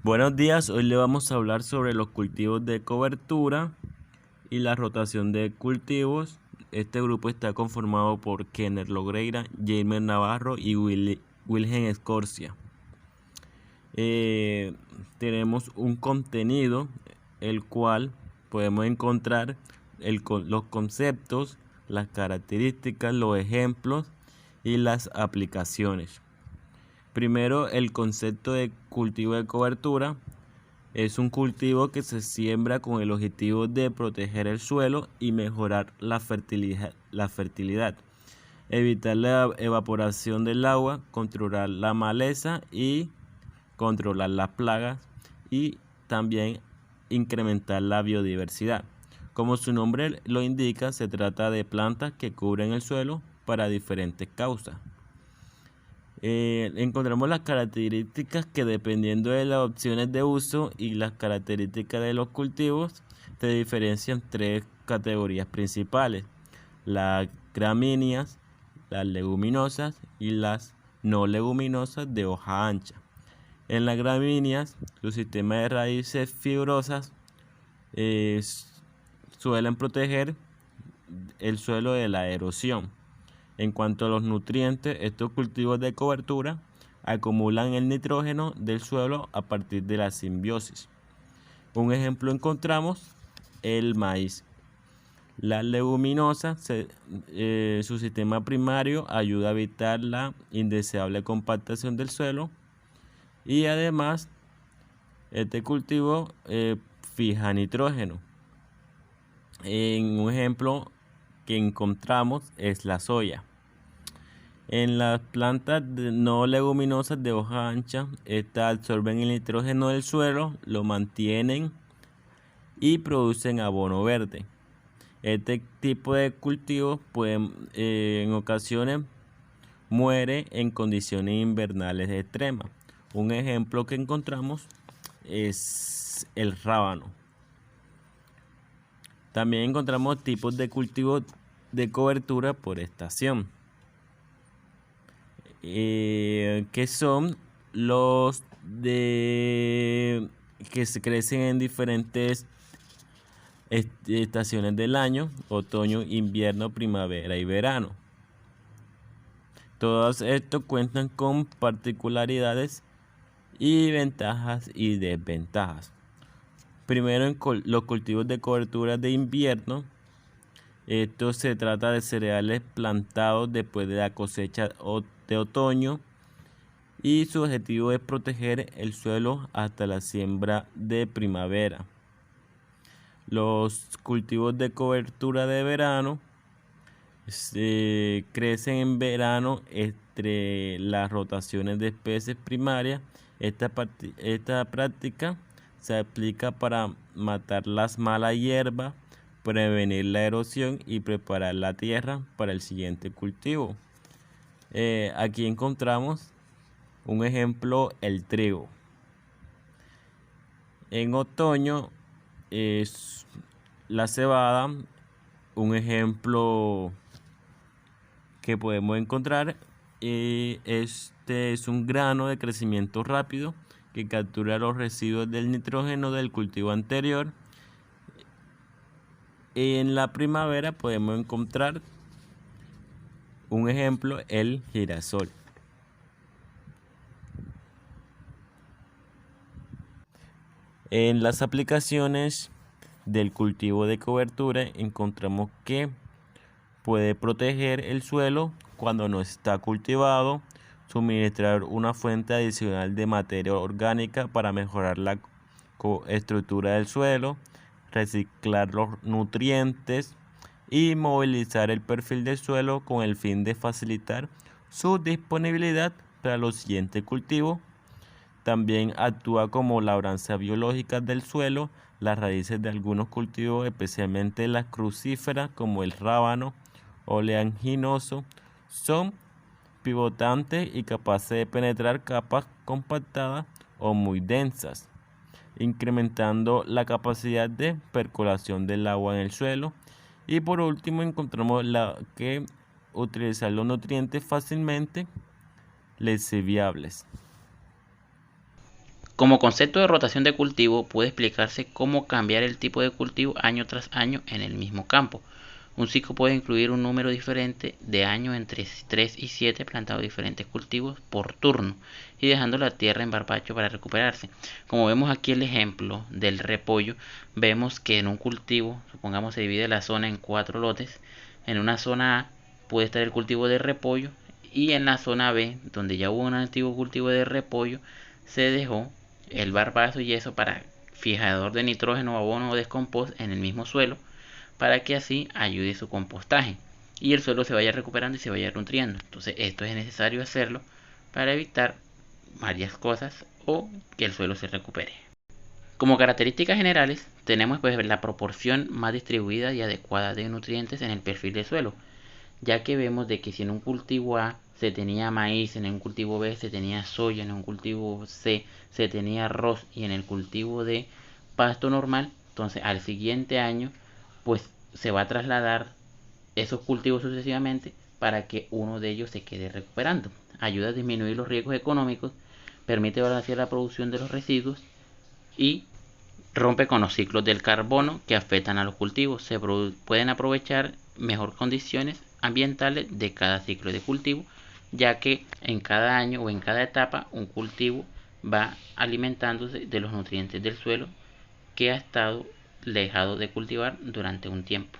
Buenos días, hoy le vamos a hablar sobre los cultivos de cobertura y la rotación de cultivos. Este grupo está conformado por Kenner Logreira, Jamer Navarro y Wilhelm Escorcia. Tenemos un contenido el cual podemos encontrar los conceptos, las características, los ejemplos y las aplicaciones. Primero, el concepto de cultivo de cobertura es un cultivo que se siembra con el objetivo de proteger el suelo y mejorar la fertilidad, evitar la evaporación del agua, controlar la maleza y controlar las plagas y también incrementar la biodiversidad. Como su nombre lo indica, se trata de plantas que cubren el suelo para diferentes causas. Encontramos las características que, dependiendo de las opciones de uso y las características de los cultivos, se diferencian tres categorías principales: las gramíneas, las leguminosas y las no leguminosas de hoja ancha. En las gramíneas, su sistema de raíces fibrosas suelen proteger el suelo de la erosión. En cuanto a los nutrientes, estos cultivos de cobertura acumulan el nitrógeno del suelo a partir de la simbiosis. Un ejemplo encontramos el maíz. Las leguminosas, su sistema primario ayuda a evitar la indeseable compactación del suelo y además este cultivo fija nitrógeno. Un ejemplo que encontramos es la soya. En las plantas no leguminosas de hoja ancha, estas absorben el nitrógeno del suelo, lo mantienen y producen abono verde. Este tipo de cultivo en ocasiones muere en condiciones invernales extremas. Un ejemplo que encontramos es el rábano. También encontramos tipos de cultivos de cobertura por estación, que son los que se crecen en diferentes estaciones del año: otoño, invierno, primavera y verano. Todos estos cuentan con particularidades y ventajas y desventajas. Primero, en los cultivos de cobertura de invierno. Esto se trata de cereales plantados después de la cosecha de otoño y su objetivo es proteger el suelo hasta la siembra de primavera. Los cultivos de cobertura de verano crecen en verano entre las rotaciones de especies primarias. Esta práctica se aplica para matar las malas hierbas, prevenir la erosión y preparar la tierra para el siguiente cultivo. Aquí encontramos un ejemplo: el trigo. En otoño es la cebada. Un ejemplo que podemos encontrar, este es un grano de crecimiento rápido que captura los residuos del nitrógeno del cultivo anterior. En la primavera podemos encontrar un ejemplo: el girasol. En las aplicaciones del cultivo de cobertura encontramos que puede proteger el suelo cuando no está cultivado, suministrar una fuente adicional de materia orgánica para mejorar la estructura del suelo, reciclar los nutrientes y movilizar el perfil del suelo con el fin de facilitar su disponibilidad para los siguientes cultivos. También actúa como labranza biológica del suelo. Las raíces de algunos cultivos, especialmente las crucíferas como el rábano oleaginoso, son pivotantes y capaces de penetrar capas compactadas o muy densas, incrementando la capacidad de percolación del agua en el suelo. Y por último encontramos que utilizar los nutrientes fácilmente lesiviables. Como concepto de rotación de cultivo puede explicarse cómo cambiar el tipo de cultivo año tras año en el mismo campo. Un ciclo puede incluir un número diferente de años entre 3 y 7 plantando diferentes cultivos por turno y dejando la tierra en barbacho para recuperarse. Como vemos aquí el ejemplo del repollo, vemos que en un cultivo, supongamos se divide la zona en 4 lotes. En una zona A puede estar el cultivo de repollo y en la zona B, donde ya hubo un antiguo cultivo de repollo, se dejó el barbazo y eso para fijador de nitrógeno, abono o descompost en el mismo suelo, para que así ayude su compostaje y el suelo se vaya recuperando y se vaya nutriendo. Entonces esto es necesario hacerlo para evitar varias cosas o que el suelo se recupere. Como características generales tenemos pues la proporción más distribuida y adecuada de nutrientes en el perfil del suelo, ya que vemos de que si en un cultivo A se tenía maíz, en un cultivo B se tenía soya, en un cultivo C se tenía arroz y en el cultivo D pasto normal, entonces al siguiente año pues se va a trasladar esos cultivos sucesivamente para que uno de ellos se quede recuperando. Ayuda a disminuir los riesgos económicos, permite balancear la producción de los residuos y rompe con los ciclos del carbono que afectan a los cultivos. Se pueden aprovechar mejor condiciones ambientales de cada ciclo de cultivo, ya que en cada año o en cada etapa un cultivo va alimentándose de los nutrientes del suelo que ha estado dejado de cultivar durante un tiempo.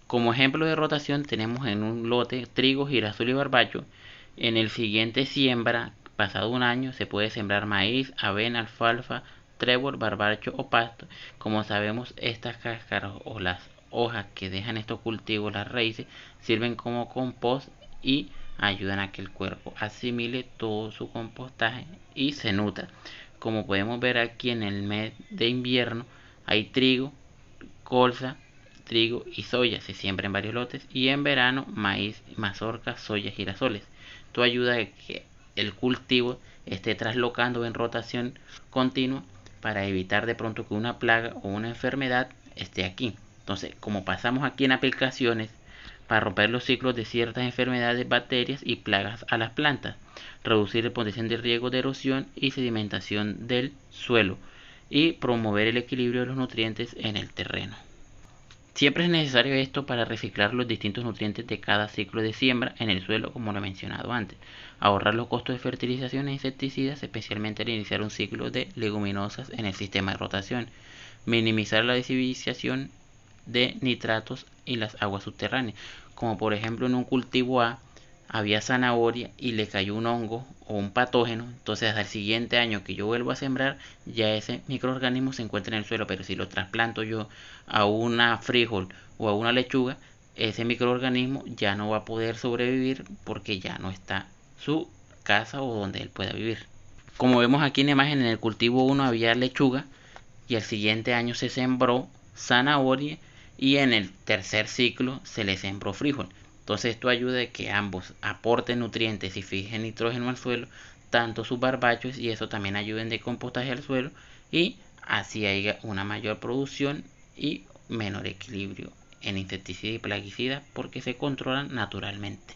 Como ejemplo de rotación tenemos en un lote trigo, girasol y barbacho. En el siguiente siembra, pasado un año, se puede sembrar maíz, avena, alfalfa, trébol, barbacho o pasto. Como sabemos, estas cáscaras o las hojas que dejan estos cultivos, las raíces, sirven como compost y ayudan a que el cuerpo asimile todo su compostaje y se nutra. Como podemos ver aquí en el mes de invierno hay trigo, colza, trigo y soya. Se siembra en varios lotes y en verano maíz, mazorca, soya, girasoles. Esto ayuda a que el cultivo esté traslocando en rotación continua para evitar de pronto que una plaga o una enfermedad esté aquí. Entonces, como pasamos aquí en aplicaciones para romper los ciclos de ciertas enfermedades, bacterias y plagas a las plantas, reducir el potencial de riesgo de erosión y sedimentación del suelo y promover el equilibrio de los nutrientes en el terreno. Siempre es necesario esto para reciclar los distintos nutrientes de cada ciclo de siembra en el suelo, como lo he mencionado antes. Ahorrar los costos de fertilización e insecticidas, especialmente al iniciar un ciclo de leguminosas en el sistema de rotación. Minimizar la desivización de nitratos y las aguas subterráneas, como por ejemplo en un cultivo A había zanahoria y le cayó un hongo o un patógeno, entonces hasta el siguiente año que yo vuelvo a sembrar ya ese microorganismo se encuentra en el suelo, pero si lo trasplanto yo a una frijol o a una lechuga, ese microorganismo ya no va a poder sobrevivir porque ya no está su casa o donde él pueda vivir. Como vemos aquí en la imagen, en el cultivo 1 había lechuga y el siguiente año se sembró zanahoria y en el tercer ciclo se le sembró frijol. Entonces esto ayuda a que ambos aporten nutrientes y fijen nitrógeno al suelo, tanto sus barbachos, y eso también ayuda en decompostaje al suelo y así haya una mayor producción y menor equilibrio en insecticida y plaguicida porque se controlan naturalmente.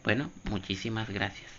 Bueno, muchísimas gracias.